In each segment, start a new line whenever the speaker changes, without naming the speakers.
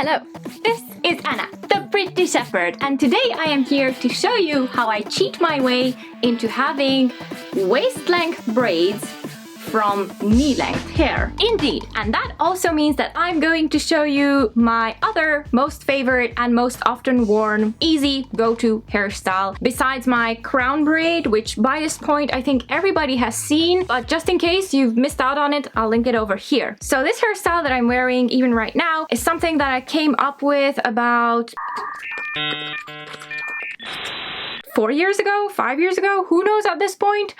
Hello, this is Anna, the Pretty Shepherd, and today I am here to show you how I cheat my way into having waist-length braids from knee-length hair. Indeed, and that also means that I'm going to show you my other most favorite and most often worn easy go-to hairstyle besides my crown braid, which by this point I think everybody has seen, but just in case you've missed out on it, I'll link it over here. So this hairstyle that I'm wearing even right now is something that I came up with about 4 years ago, 5 years ago, who knows at this point.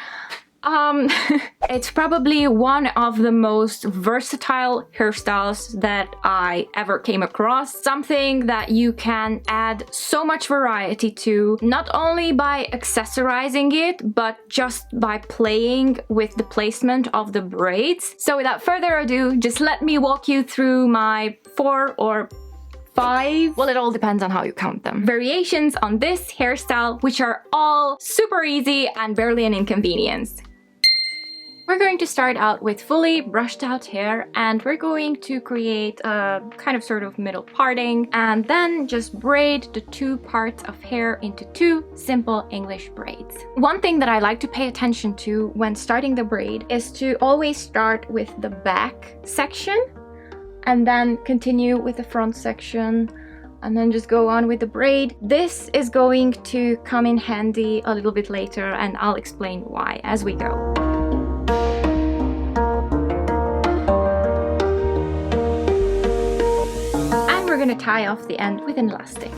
It's probably one of the most versatile hairstyles that I ever came across. Something that you can add so much variety to, not only by accessorizing it, but just by playing with the placement of the braids. So without further ado, just let me walk you through my 4 or 5, well, it all depends on how you count them, variations on this hairstyle, which are all super easy and barely an inconvenience. We're going to start out with fully brushed out hair, and we're going to create a kind of sort of middle parting and then just braid the two parts of hair into two simple English braids. One thing that I like to pay attention to when starting the braid is to always start with the back section and then continue with the front section and then just go on with the braid. This is going to come in handy a little bit later, and I'll explain why as we go. We're going to tie off the end with an elastic.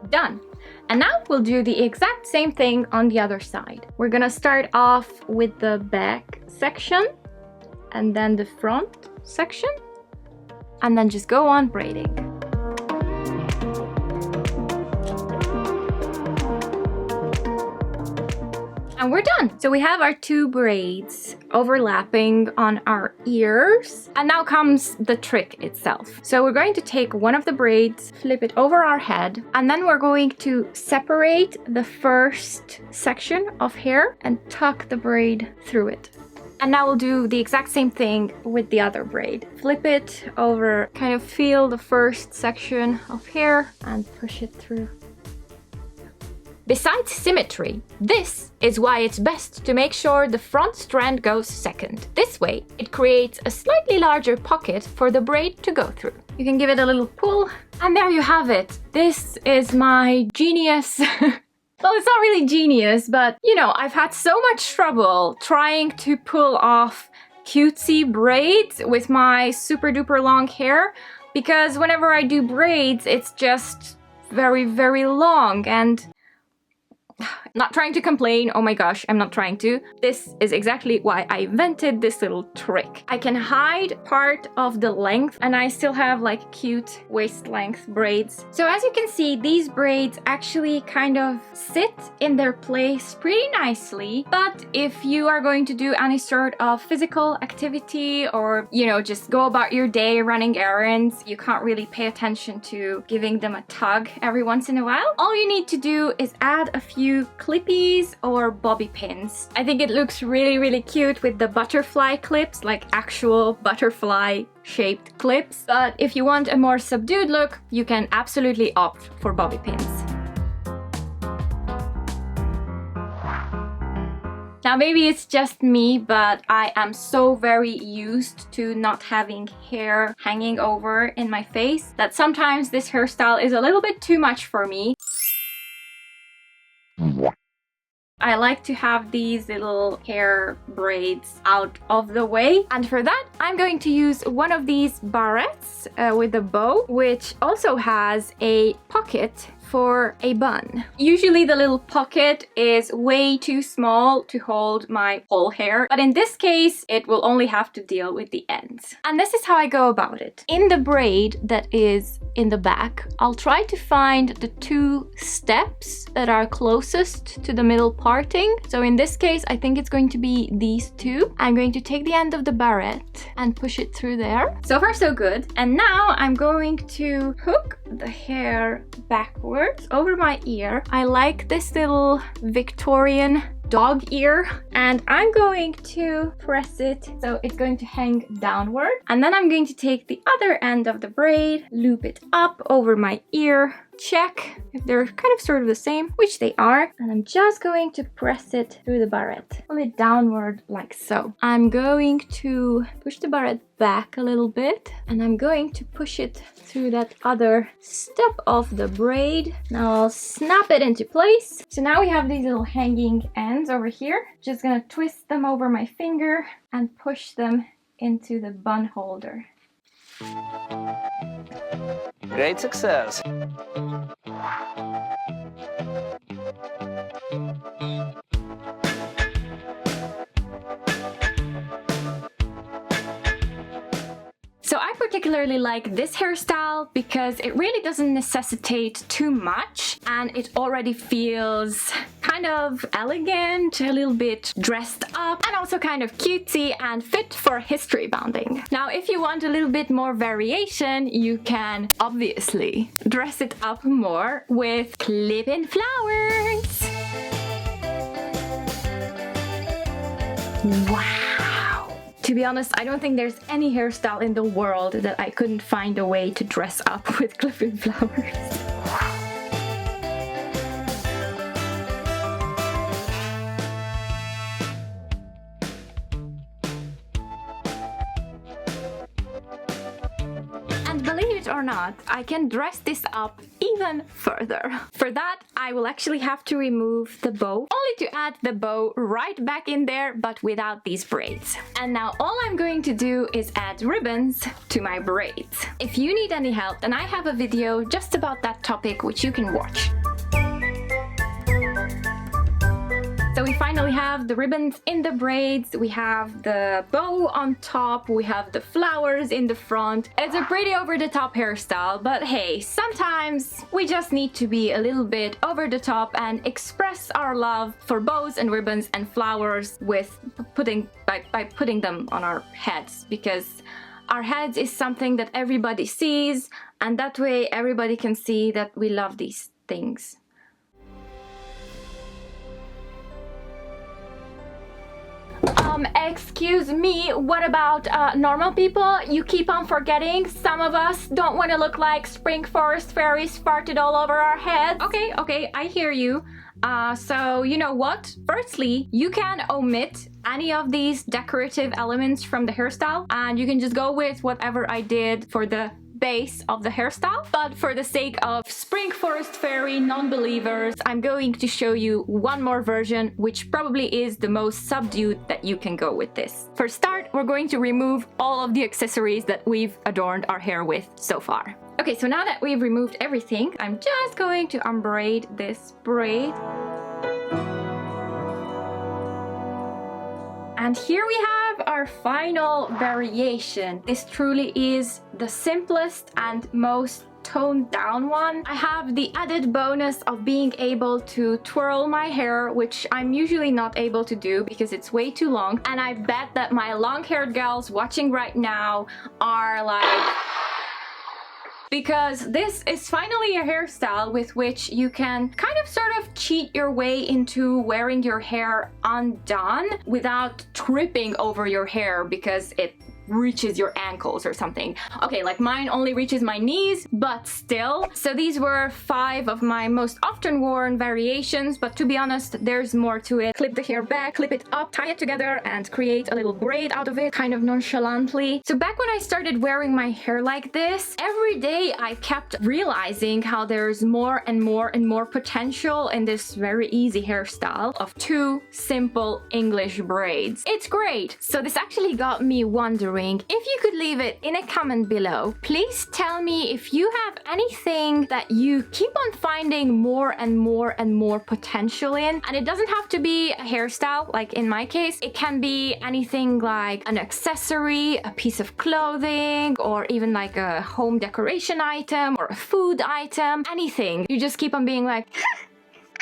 Done! And now we'll do the exact same thing on the other side. We're going to start off with the back section and then the front section, and then just go on braiding. And we're done! So we have our two braids overlapping on our ears. And now comes the trick itself. So we're going to take one of the braids, flip it over our head, and then we're going to separate the first section of hair and tuck the braid through it. And now we'll do the exact same thing with the other braid. Flip it over, kind of feel the first section of hair and push it through. Besides symmetry, this is why it's best to make sure the front strand goes second. This way, it creates a slightly larger pocket for the braid to go through. You can give it a little pull, and there you have it. This is my genius. Well, it's not really genius, but you know, I've had so much trouble trying to pull off cutesy braids with my super duper long hair, because whenever I do braids, it's just very, very long, and not trying to complain, oh my gosh, I'm not trying to. This is exactly why I invented this little trick. I can hide part of the length and I still have like cute waist length braids. So as you can see, these braids actually kind of sit in their place pretty nicely. But if you are going to do any sort of physical activity or, you know, just go about your day running errands, you can't really pay attention to giving them a tug every once in a while. All you need to do is add a few clippies or bobby pins. I think it looks really, really cute with the butterfly clips, like actual butterfly shaped clips. But if you want a more subdued look, you can absolutely opt for bobby pins. Now maybe it's just me, but I am so very used to not having hair hanging over in my face that sometimes this hairstyle is a little bit too much for me. I like to have these little hair braids out of the way, and for that I'm going to use one of these barrettes with a bow, which also has a pocket for a bun. Usually the little pocket is way too small to hold my whole hair, but in this case it will only have to deal with the ends. And this is how I go about it. In the braid that is in the back, I'll try to find the two steps that are closest to the middle parting. So in this case, I think it's going to be these two. I'm going to take the end of the barrette and push it through there. So far so good. And now I'm going to hook the hair backwards over my ear. I like this little Victorian dog ear, and I'm going to press it so it's going to hang downward. And then I'm going to take the other end of the braid, loop it up over my ear, check if they're kind of sort of the same, which they are, and I'm just going to press it through the barrette. Pull it downward like so. I'm going to push the barrette back a little bit, and I'm going to push it through that other step of the braid. Now I'll snap it into place. So now we have these little hanging ends over here. Just gonna twist them over my finger and push them into the bun holder.
Great success.
So I particularly like this hairstyle because it really doesn't necessitate too much, and it already feels kind of elegant, a little bit dressed up, and also kind of cutesy and fit for history bonding. Now, if you want a little bit more variation, you can obviously dress it up more with clip-in flowers. Wow! To be honest, I don't think there's any hairstyle in the world that I couldn't find a way to dress up with clip-in flowers. And believe it or not, I can dress this up even further. For that, I will actually have to remove the bow, only to add the bow right back in there, but without these braids. And now all I'm going to do is add ribbons to my braids. If you need any help, then I have a video just about that topic which you can watch. So we finally have the ribbons in the braids, we have the bow on top, we have the flowers in the front. It's a pretty over-the-top hairstyle, but hey, sometimes we just need to be a little bit over the top and express our love for bows and ribbons and flowers with by putting them on our heads, because our heads is something that everybody sees, and that way everybody can see that we love these things. Excuse me, what about normal people? You keep on forgetting. Some of us don't want to look like spring forest fairies farted all over our heads. Okay, I hear you. So you know what? Firstly, you can omit any of these decorative elements from the hairstyle, and you can just go with whatever I did for the base of the hairstyle. But for the sake of spring forest fairy non-believers, I'm going to show you one more version, which probably is the most subdued that you can go with this. For start, we're going to remove all of the accessories that we've adorned our hair with so far. Okay, so now that we've removed everything, I'm just going to unbraid this braid. And here we have our final variation. This truly is the simplest and most toned down one. I have the added bonus of being able to twirl my hair, which I'm usually not able to do because it's way too long. And I bet that my long-haired gals watching right now are like... because this is finally a hairstyle with which you can kind of sort of cheat your way into wearing your hair undone without tripping over your hair because it reaches your ankles or something. Okay, like mine only reaches my knees, but still. So these were 5 of my most often worn variations, but to be honest, there's more to it. Clip the hair back, clip it up, tie it together, and create a little braid out of it, kind of nonchalantly. So back when I started wearing my hair like this, every day I kept realizing how there's more and more and more potential in this very easy hairstyle of 2 simple English braids. It's great. So this actually got me wondering if you could leave it in a comment below. Please tell me if you have anything that you keep on finding more and more and more potential in. And it doesn't have to be a hairstyle, like in my case. It can be anything like an accessory, a piece of clothing, or even like a home decoration item or a food item, anything. You just keep on being like,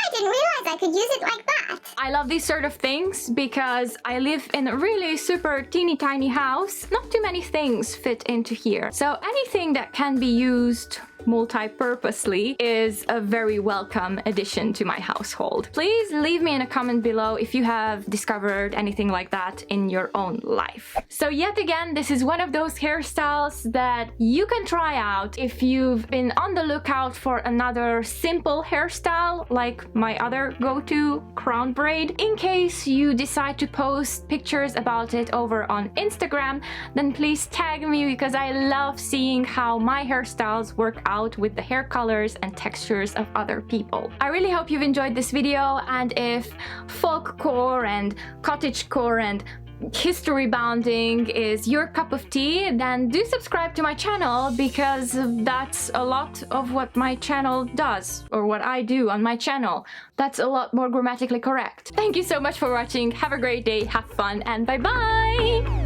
I didn't realize I could use it like that.
I love these sort of things because I live in a really super teeny tiny house. Not too many things fit into here. So anything that can be used multi-purposely is a very welcome addition to my household. Please leave me in a comment below if you have discovered anything like that in your own life. So yet again, this is one of those hairstyles that you can try out if you've been on the lookout for another simple hairstyle like my other go-to crown braid. In case you decide to post pictures about it over on Instagram, then please tag me because I love seeing how my hairstyles work out with the hair colors and textures of other people. I really hope you've enjoyed this video, and if Folkcore and Cottagecore and history bounding is your cup of tea, then do subscribe to my channel because that's a lot of what my channel does, or what I do on my channel. That's a lot more grammatically correct. Thank you so much for watching. Have a great day, have fun, and bye bye!